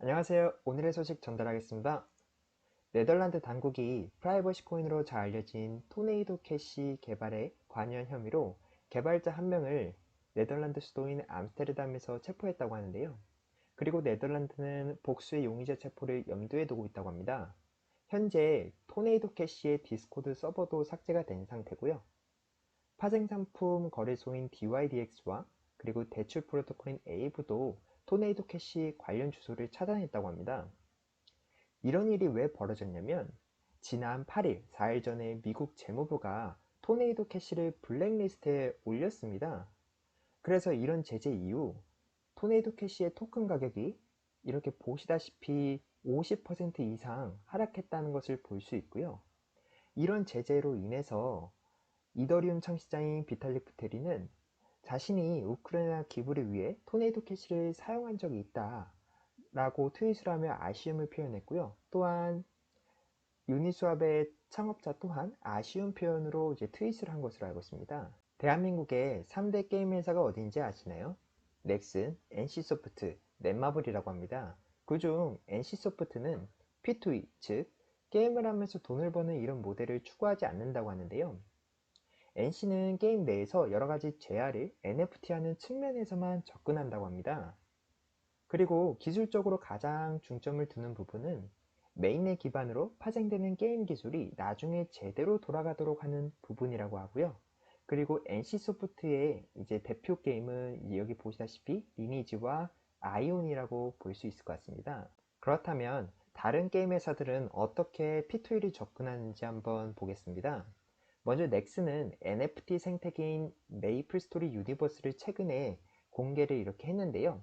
안녕하세요. 오늘의 소식 전달하겠습니다. 네덜란드 당국이 프라이버시 코인으로 잘 알려진 토네이도 캐시 개발에 관여한 혐의로 개발자 한 명을 네덜란드 수도인 암스테르담에서 체포했다고 하는데요. 그리고 네덜란드는 복수의 용의자 체포를 염두에 두고 있다고 합니다. 현재 토네이도 캐시의 디스코드 서버도 삭제가 된 상태고요. 파생 상품 거래소인 DYDX와 그리고 대출 프로토콜인 에이브도 토네이도 캐시 관련 주소를 차단했다고 합니다. 이런 일이 왜 벌어졌냐면 지난 8일, 4일 전에 미국 재무부가 토네이도 캐시를 블랙리스트에 올렸습니다. 그래서 이런 제재 이후 토네이도 캐시의 토큰 가격이 이렇게 보시다시피 50% 이상 하락했다는 것을 볼 수 있고요. 이런 제재로 인해서 이더리움 창시자인 비탈릭 부테리는 자신이 우크라이나 기부를 위해 토네이도 캐시를 사용한 적이 있다 라고 트윗을 하며 아쉬움을 표현했고요. 또한 유니스왑의 창업자 또한 아쉬운 표현으로 트윗을 한 것으로 알고 있습니다. 대한민국의 3대 게임 회사가 어딘지 아시나요? 넥슨, NC소프트, 넷마블이라고 합니다. 그중 NC소프트는 P2E, 즉 게임을 하면서 돈을 버는 이런 모델을 추구하지 않는다고 하는데요. NC는 게임 내에서 여러가지 재화를 NFT하는 측면에서만 접근한다고 합니다. 그리고 기술적으로 가장 중점을 두는 부분은 메인넷 기반으로 파생되는 게임 기술이 나중에 제대로 돌아가도록 하는 부분이라고 하고요. 그리고 NC소프트의 대표 게임은 여기 보시다시피 리니지와 아이온이라고 볼 수 있을 것 같습니다. 그렇다면 다른 게임 회사들은 어떻게 P2E를 접근하는지 한번 보겠습니다. 먼저 넥슨은 NFT 생태계인 메이플 스토리 유니버스를 최근에 공개를 이렇게 했는데요.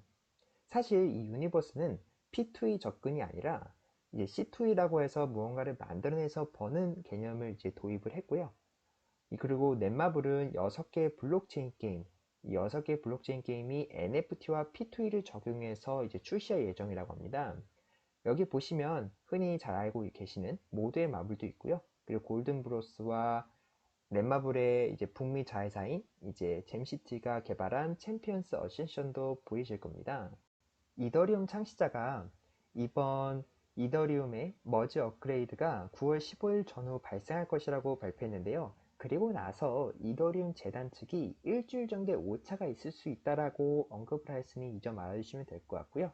사실 이 유니버스는 P2E 접근이 아니라 C2E라고 해서 무언가를 만들어내서 버는 개념을 도입을 했고요. 그리고 넷마블은 6개의 블록체인 게임, 이 6개의 블록체인 게임이 NFT와 P2E를 적용해서 출시할 예정이라고 합니다. 여기 보시면 흔히 잘 알고 계시는 모드의 마블도 있고요. 그리고 골든브로스와 넷마블의 북미 자회사인 잼시티가 개발한 챔피언스 어센션도 보이실 겁니다. 이더리움 창시자가 이번 이더리움의 머지 업그레이드가 9월 15일 전후 발생할 것이라고 발표했는데요. 그리고 나서 이더리움 재단 측이 일주일 정도의 오차가 있을 수 있다라고 언급을 하였으니 이 점 알아주시면 될 것 같고요.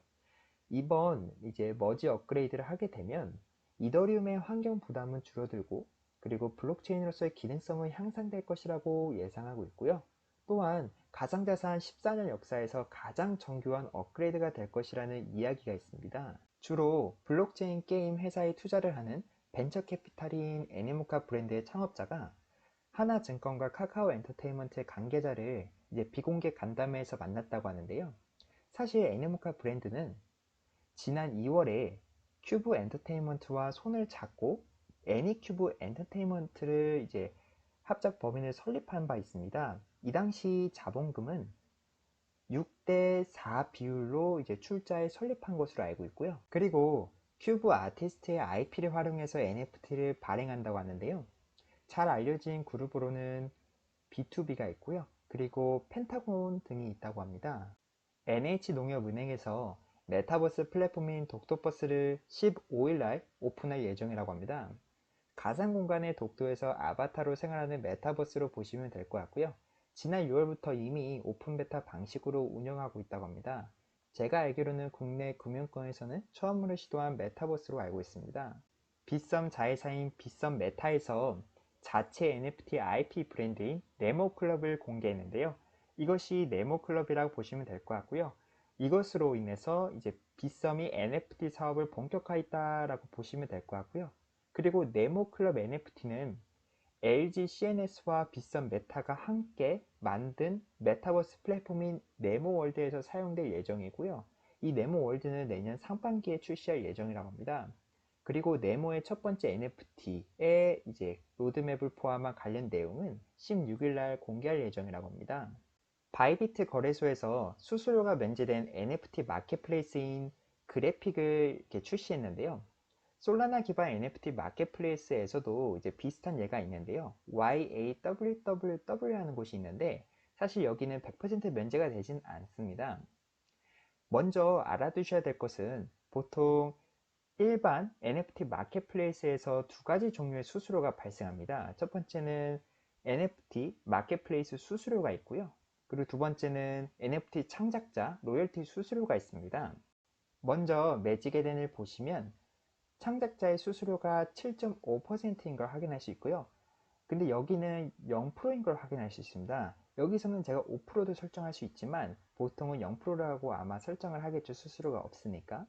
이번 머지 업그레이드를 하게 되면 이더리움의 환경 부담은 줄어들고 그리고 블록체인으로서의 기능성은 향상될 것이라고 예상하고 있고요. 또한 가상자산 14년 역사에서 가장 정교한 업그레이드가 될 것이라는 이야기가 있습니다. 주로 블록체인 게임 회사에 투자를 하는 벤처 캐피탈인 애니모카 브랜드의 창업자가 하나증권과 카카오 엔터테인먼트의 관계자를 비공개 간담회에서 만났다고 하는데요. 사실 애니모카 브랜드는 지난 2월에 큐브 엔터테인먼트와 손을 잡고 애니큐브 엔터테인먼트를 합작 법인을 설립한 바 있습니다. 이 당시 자본금은 6대 4 비율로 출자에 설립한 것으로 알고 있고요. 그리고 큐브 아티스트의 IP를 활용해서 NFT를 발행한다고 하는데요. 잘 알려진 그룹으로는 B2B가 있고요. 그리고 펜타곤 등이 있다고 합니다. NH농협은행에서 메타버스 플랫폼인 독도버스를 15일 날 오픈할 예정이라고 합니다. 가상공간의 독도에서 아바타로 생활하는 메타버스로 보시면 될 것 같고요. 지난 6월부터 이미 오픈 베타 방식으로 운영하고 있다고 합니다. 제가 알기로는 국내 금융권에서는 처음으로 시도한 메타버스로 알고 있습니다. 빗썸 자회사인 빗썸 메타에서 자체 NFT IP 브랜드인 네모클럽을 공개했는데요. 이것이 네모클럽이라고 보시면 될 것 같고요. 이것으로 인해서 빗썸이 NFT 사업을 본격화했다라고 보시면 될 것 같고요. 그리고 네모클럽 NFT는 LG CNS와 빗썸 메타가 함께 만든 메타버스 플랫폼인 네모월드에서 사용될 예정이고요. 이 네모월드는 내년 상반기에 출시할 예정이라고 합니다. 그리고 네모의 첫 번째 NFT의 로드맵을 포함한 관련 내용은 16일 날 공개할 예정이라고 합니다. 바이비트 거래소에서 수수료가 면제된 NFT 마켓플레이스인 그래픽을 출시했는데요. 솔라나 기반 NFT 마켓플레이스에서도 비슷한 예가 있는데요. YAWWW라는 곳이 있는데 사실 여기는 100% 면제가 되진 않습니다. 먼저 알아두셔야 될 것은 보통 일반 NFT 마켓플레이스에서 두 가지 종류의 수수료가 발생합니다. 첫 번째는 NFT 마켓플레이스 수수료가 있고요. 그리고 두 번째는 NFT 창작자 로열티 수수료가 있습니다. 먼저 매직 에덴을 보시면 창작자의 수수료가 7.5%인 걸 확인할 수 있고요. 근데 여기는 0%인 걸 확인할 수 있습니다. 여기서는 제가 5%도 설정할 수 있지만 보통은 0%라고 아마 설정을 하겠죠. 수수료가 없으니까.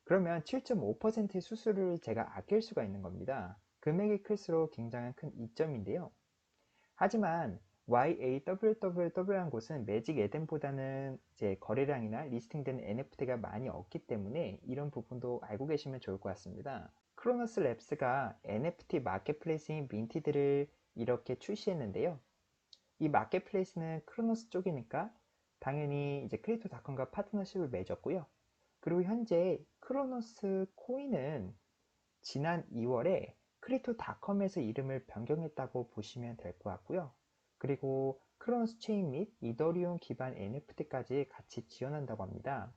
그러면 7.5%의 수수료를 제가 아낄 수가 있는 겁니다. 금액이 클수록 굉장히 큰 이점인데요. 하지만 YAWWW한 곳은 매직 에덴보다는 이제 거래량이나 리스팅된 NFT가 많이 없기 때문에 이런 부분도 알고 계시면 좋을 것 같습니다. 크로노스 랩스가 NFT 마켓플레이스인 민티드를 이렇게 출시했는데요. 이 마켓플레이스는 크로노스 쪽이니까 당연히 이제 크립토닷컴과 파트너십을 맺었고요. 그리고 현재 크로노스 코인은 지난 2월에 크립토닷컴에서 이름을 변경했다고 보시면 될 것 같고요. 그리고 크로노스 체인 및 이더리움 기반 NFT까지 같이 지원한다고 합니다.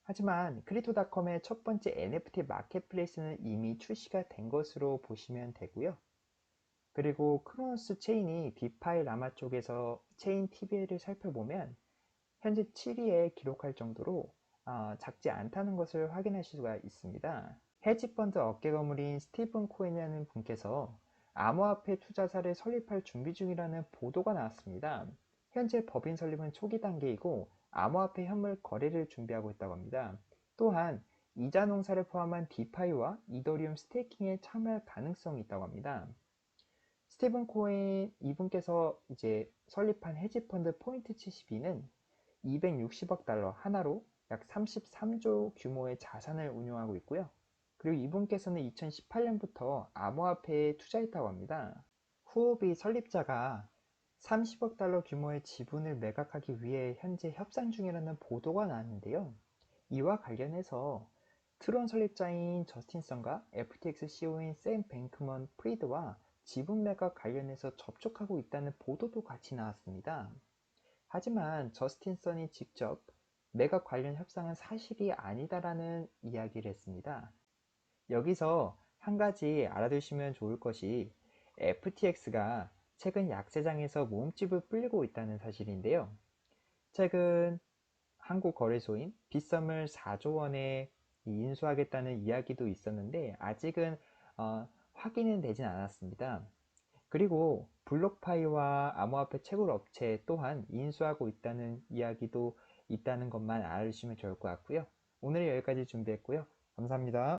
하지만 크립토닷컴의 첫 번째 NFT 마켓플레이스는 이미 출시가 된 것으로 보시면 되고요. 그리고 크로노스 체인이 디파이 라마 쪽에서 체인 TV를 살펴보면 현재 7위에 기록할 정도로 작지 않다는 것을 확인하실 수가 있습니다. 헤지펀드 어깨 거물인 스티븐 코엔이라는 분께서 암호화폐 투자사를 설립할 준비 중이라는 보도가 나왔습니다. 현재 법인 설립은 초기 단계이고 암호화폐 현물 거래를 준비하고 있다고 합니다. 또한 이자 농사를 포함한 디파이와 이더리움 스테이킹에 참여할 가능성이 있다고 합니다. 스티븐 코엔 이분께서 이제 설립한 헤지펀드 포인트 72는 260억 달러 하나로 약 33조 규모의 자산을 운용하고 있고요. 그리고 이분께서는 2018년부터 암호화폐에 투자했다고 합니다. 후오비 설립자가 30억 달러 규모의 지분을 매각하기 위해 현재 협상 중이라는 보도가 나왔는데요. 이와 관련해서 트론 설립자인 저스틴 선과 FTX CEO인 샘 뱅크먼 프리드와 지분 매각 관련해서 접촉하고 있다는 보도도 같이 나왔습니다. 하지만 저스틴 선이 직접 매각 관련 협상은 사실이 아니다라는 이야기를 했습니다. 여기서 한 가지 알아두시면 좋을 것이 FTX가 최근 약세장에서 몸집을 불리고 있다는 사실인데요. 최근 한국 거래소인 빗썸을 4조 원에 인수하겠다는 이야기도 있었는데 아직은 확인은 되진 않았습니다. 그리고 블록파이와 암호화폐 채굴 업체 또한 인수하고 있다는 이야기도 있다는 것만 알아주시면 좋을 것 같고요. 오늘 여기까지 준비했고요. 감사합니다.